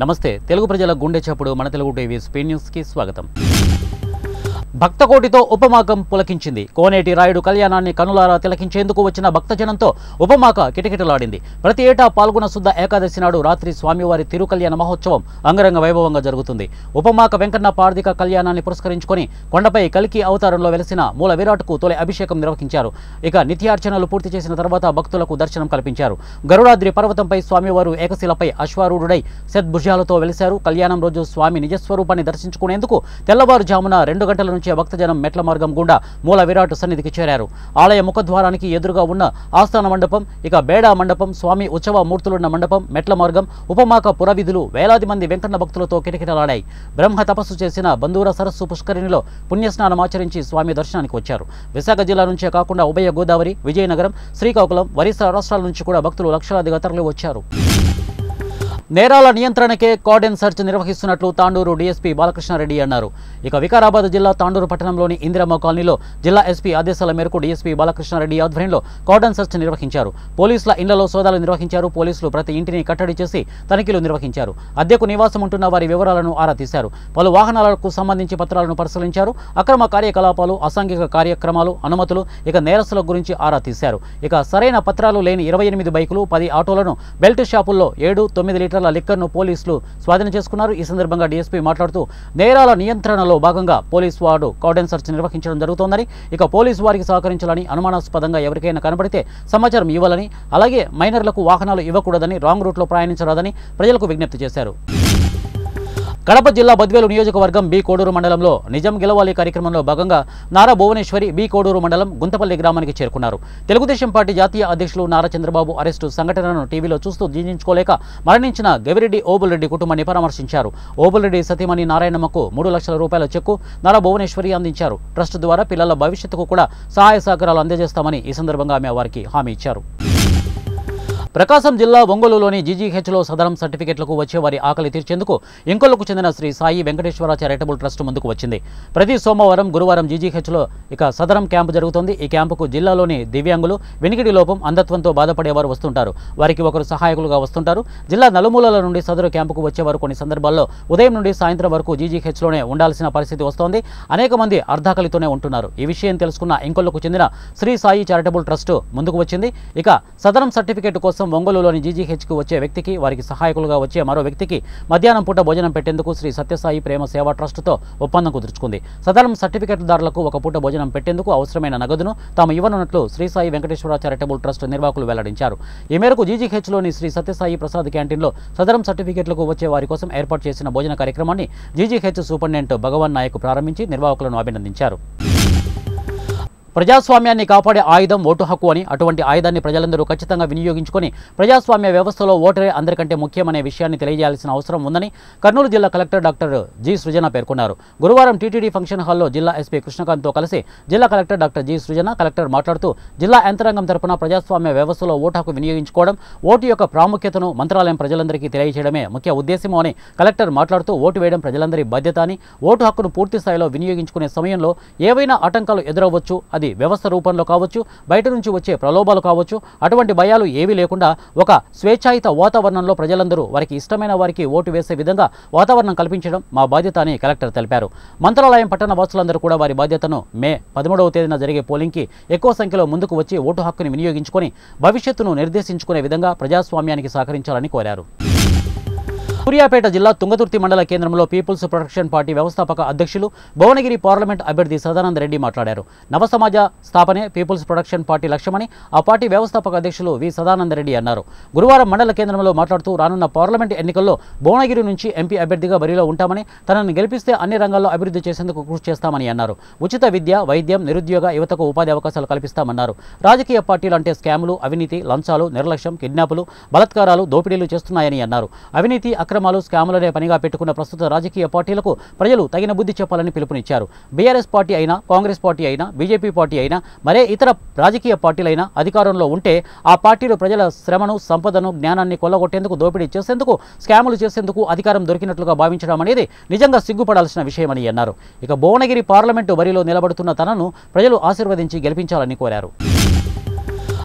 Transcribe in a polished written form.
నమస్తే తెలుగు ప్రజల గుండె చప్పుడు మన తెలుగు టీవీ స్పీడ్ న్యూస్ కి స్వాగతం. భక్తకోటితో ఉపమాకం పులకించింది. కోనేటి రాయుడు కళ్యాణాన్ని కనులారా తిలకించేందుకు వచ్చిన భక్తజనంతో ఉపమాక కిటకిటలాడింది. ప్రతి ఏటా పాల్గొన శుద్ధ ఏకాదశి నాడు రాత్రి స్వామివారి తిరుకల్యాణ మహోత్సవం అంగరంగ వైభవంగా జరుగుతుంది. ఉపమాక వెంకన్న పార్థిక కళ్యాణాన్ని పురస్కరించుకొని కొండపై కల్కి అవతారంలో వెలసిన మూల విరాట్కు తొలి అభిషేకం నిర్వహించారు. ఇక నిత్యార్చనలు పూర్తి చేసిన తర్వాత భక్తులకు దర్శనం కల్పించారు. గరుడాద్రి పర్వతంపై స్వామివారు ఏకశిలపై అశ్వారూఢుడై సద్భుజాలతో వెలిశారు. కళ్యాణం రోజు స్వామి నిజస్వరూపాన్ని దర్శించుకునేందుకు తెల్లవారుజామున 2 గంటల నుంచి భక్తజనం మెట్ల మార్గం గుండా మూల విరాట్ సన్నిధికి చేరారు. ఆలయ ముఖద్వారానికి ఎదురుగా ఉన్న ఆస్థాన మండపం, ఇక బేడా మండపం, స్వామి ఉత్సవ మూర్తులున్న మండపం, మెట్ల మార్గం, ఉపమాక పురవిధులు వేలాది మంది వెంకన్న భక్తులతో కిటకిటలాడాయి. బ్రహ్మ తపస్సు చేసిన బందూర సరస్సు పుష్కరిణిలో పుణ్యస్నానం ఆచరించి స్వామి దర్శనానికి వచ్చారు. విశాఖ జిల్లా నుంచే కాకుండా ఉభయ గోదావరి, విజయనగరం, శ్రీకాకుళం, ఒరిస్సా రాష్ట్రాల నుంచి కూడా భక్తులు లక్షలాదిగా తరలి వచ్చారు. నేరాల నియంత్రణకే కార్డన్ సెర్చ్ నిర్వహిస్తున్నట్లు తాండూరు డీఎస్పీ బాలకృష్ణారెడ్డి అన్నారు. ఇక వికారాబాద్ జిల్లా తాండూరు పట్టణంలోని ఇందిరమ్మ కాలనీలో జిల్లా ఎస్పీ ఆదేశాల మేరకు డీఎస్పీ బాలకృష్ణారెడ్డి ఆధ్వర్యంలో కార్డన్ సెర్చ్ నిర్వహించారు. పోలీసుల ఇళ్లలో సోదాలు నిర్వహించారు. పోలీసులు ప్రతి ఇంటిని కట్టడి చేసి తనిఖీలు నిర్వహించారు. అద్దెకు నివాసం ఉంటున్న వారి వివరాలను ఆరా తీశారు. పలు వాహనాలకు సంబంధించి పత్రాలను పరిశీలించారు. అక్రమ కార్యకలాపాలు, అసాంఘిక కార్యక్రమాలు, అనుమతులు, ఇక నేరస్తుల గురించి ఆరా తీశారు. ఇక సరైన పత్రాలు లేని 28 బైకులు, 10 ఆటోలను బెల్ట్ షాపుల్లో 7-9 లీటర్ల లిక్కర్ను పోలీసులు స్వాధీనం చేసుకున్నారు. ఈ సందర్భంగా డీఎస్పీ మాట్లాడుతూ నేరాల నియంత్రణలో భాగంగా పోలీసు వారు కార్డన్ సెర్చ్ నిర్వహించడం జరుగుతోందని, ఇక పోలీసు వారికి సహకరించాలని, అనుమానాస్పదంగా ఎవరికైనా కనబడితే సమాచారం ఇవ్వాలని, అలాగే మైనర్లకు వాహనాలు ఇవ్వకూడదని, రాంగ్ రూట్లో ప్రయాణించరాదని ప్రజలకు విజ్ఞప్తి చేశారు. కడప జిల్లా బద్వేలు నియోజకవర్గం బి కోడూరు మండలంలో నిజం గెలవాలి కార్యక్రమంలో భాగంగా నారా భువనేశ్వరి బి కోడూరు మండలం గుంతపల్లి గ్రామానికి చేరుకున్నారు. తెలుగుదేశం పార్టీ జాతీయ అధ్యక్షులు నారా చంద్రబాబు అరెస్టు సంఘటనను టీవీలో చూస్తూ జీర్ణించుకోలేక మరణించిన గవిరెడ్డి ఓబుల్రెడ్డి కుటుంబాన్ని పరామర్శించారు. ఓబుల్రెడ్డి సతీమణి నారాయణమ్మకు 3 లక్షల రూపాయల చెక్కు నారా భువనేశ్వరి అందించారు. ట్రస్ట్ ద్వారా పిల్లల భవిష్యత్తుకు కూడా సహాయ సహకారాలు అందజేస్తామని ఈ సందర్భంగా ఆమె వారికి హామీ ఇచ్చారు. ప్రకాశం జిల్లా ఒంగోలులోని జీజీహెచ్లో సదరం సర్టిఫికెట్లకు వచ్చే వారి ఆకలి తీర్చేందుకు ఇంకొల్లుకు చెందిన శ్రీ సాయి వెంకటేశ్వర చారిటబుల్ ట్రస్ట్ ముందుకు వచ్చింది. ప్రతి సోమవారం, గురువారం జీజీహెచ్లో ఇక సదరం క్యాంపు జరుగుతోంది. ఈ క్యాంపుకు జిల్లాలోని దివ్యాంగులు, వినికిడి లోపం, అంధత్వంతో బాధపడేవారు వస్తుంటారు. వారికి ఒకరు సహాయకులుగా వస్తుంటారు. జిల్లా నలుమూలల నుండి సదరు క్యాంపుకు వచ్చేవారు కొన్ని సందర్భాల్లో ఉదయం నుండి సాయంత్రం వరకు జీజీహెచ్లోనే ఉండాల్సిన పరిస్థితి వస్తోంది. అనేక మంది అర్ధాకలితోనే ఉంటున్నారు. ఈ విషయం తెలుసుకున్న ఇంకొల్లుకు చెందిన శ్రీ సాయి చారిటబుల్ ట్రస్ట్ ముందుకు వచ్చింది. ఇక సదరం సర్టిఫికెట్ కోసం ఒంగోలులోని జీజీహెచ్కు వచ్చే వ్యక్తికి, వారికి సహాయకులుగా వచ్చే మరో వ్యక్తికి మధ్యాహ్నం పూట భోజనం పెట్టేందుకు శ్రీ సత్యసాయి ప్రేమ సేవా ట్రస్టుతో ఒప్పందం కుదుర్చుకుంది. సదరం సర్టిఫికెట్దారులకు ఒక పూట భోజనం పెట్టేందుకు అవసరమైన నగదును తాము ఇవ్వనున్నట్లు శ్రీ సాయి వెంకటేశ్వర చారిటబుల్ ట్రస్ట్ నిర్వాహకులు వెల్లడించారు. ఈ మేరకు జీజీహెచ్లోని శ్రీ సత్యసాయి ప్రసాద్ క్యాంటీన్లో సదరం సర్టిఫికెట్లకు వచ్చే వారి కోసం ఏర్పాటు చేసిన భోజన కార్యక్రమాన్ని జీజీహెచ్ సూపరింటెండెంట్ భగవాన్ నాయక్ ప్రారంభించి నిర్వాహకులను అభినందించారు. ప్రజాస్వామ్యాన్ని కాపాడే ఆయుధం ఓటు హక్కు అని, అటువంటి ఆయుధాన్ని ప్రజలందరూ ఖచ్చితంగా వినియోగించుకొని ప్రజాస్వామ్య వ్యవస్థలో ఓటరే అందరికంటే ముఖ్యమనే విషయాన్ని తెలియజేయాల్సిన అవసరం ఉందని కర్నూలు జిల్లా కలెక్టర్ డాక్టర్ జి సృజన పేర్కొన్నారు. గురువారం టీటీడీ ఫంక్షన్ హాల్లో జిల్లా ఎస్పీ కృష్ణకాంత్తో కలిసి జిల్లా కలెక్టర్ డాక్టర్ జి సృజన, కలెక్టర్ మాట్లాడుతూ జిల్లా యంత్రాంగం తరపున ప్రజాస్వామ్య వ్యవస్థలో ఓటు హక్కు వినియోగించుకోవడం, ఓటు యొక్క ప్రాముఖ్యతను మంత్రాలయం ప్రజలందరికీ తెలియజేయడమే ముఖ్య ఉద్దేశమో అని కలెక్టర్ మాట్లాడుతూ ఓటు వేయడం ప్రజలందరి బాధ్యత అని, ఓటు హక్కును పూర్తి స్థాయిలో వినియోగించుకునే సమయంలో ఏవైనా ఆటంకాలు ఎదురవ్వచ్చు. అది వ్యవస్థ రూపంలో కావచ్చు, బయట నుంచి వచ్చే ప్రలోభాలు కావచ్చు. అటువంటి భయాలు ఏవీ లేకుండా ఒక స్వేచ్ఛాయుత వాతావరణంలో ప్రజలందరూ వారికి ఇష్టమైన వారికి ఓటు వేసే విధంగా వాతావరణం కల్పించడం మా బాధ్యత అని కలెక్టర్ తెలిపారు. మంత్రాలయం పట్టణ వాసులందరూ కూడా వారి బాధ్యతను మే 13వ తేదీన జరిగే పోలింగ్కి ఎక్కువ సంఖ్యలో ముందుకు వచ్చి ఓటు హక్కుని వినియోగించుకొని భవిష్యత్తును నిర్దేశించుకునే విధంగా ప్రజాస్వామ్యానికి సహకరించాలని కోరారు. సూర్యాపేట జిల్లా తుంగతుర్తి మండల కేంద్రంలో పీపుల్స్ ప్రొటెక్షన్ పార్టీ వ్యవస్థాపక అధ్యక్షులు భువనగిరి పార్లమెంట్ అభ్యర్థి సదానంద రెడ్డి మాట్లాడారు. నవ సమాజ స్థాపనే పీపుల్స్ ప్రొటెక్షన్ పార్టీ లక్ష్యమని ఆ పార్టీ వ్యవస్థాపక అధ్యక్షులు వి సదానంద రెడ్డి అన్నారు. గురువారం మండల కేంద్రంలో మాట్లాడుతూ రానున్న పార్లమెంట్ ఎన్నికల్లో భువనగిరి నుంచి ఎంపీ అభ్యర్థిగా బరిలో ఉంటామని, తనను గెలిపిస్తే అన్ని రంగాల్లో అభివృద్ధి చేసేందుకు కృషి చేస్తామని అన్నారు. ఉచిత విద్య, వైద్యం, నిరుద్యోగ యువతకు ఉపాధి అవకాశాలు కల్పిస్తామన్నారు. రాజకీయ పార్టీలు అంటే స్కాములు, అవినీతి, లంచాలు, నిర్లక్ష్యం, కిడ్నాపులు, బలాత్కారాలు, దోపిడీలు చేస్తున్నాయని అన్నారు. అవినీతి, అక్రమాలు, స్కాములనే పనిగా పెట్టుకున్న ప్రస్తుత రాజకీయ పార్టీలకు ప్రజలు తగిన బుద్ధి చెప్పాలని పిలుపునిచ్చారు. బీఆర్ఎస్ పార్టీ అయినా, కాంగ్రెస్ పార్టీ అయినా, బీజేపీ పార్టీ అయినా, మరే ఇతర రాజకీయ పార్టీలైనా అధికారంలో ఉంటే ఆ పార్టీలు ప్రజల శ్రమను, సంపదను, జ్ఞానాన్ని కొల్లగొట్టేందుకు, దోపిడీ చేసేందుకు, స్కాములు చేసేందుకు అధికారం దొరికినట్లుగా భావించడం అనేది నిజంగా సిగ్గుపడాల్సిన విషయమని అన్నారు. ఇక భువనగిరి పార్లమెంటు బరిలో నిలబడుతున్న తనను ప్రజలు ఆశీర్వదించి గెలిపించాలని కోరారు.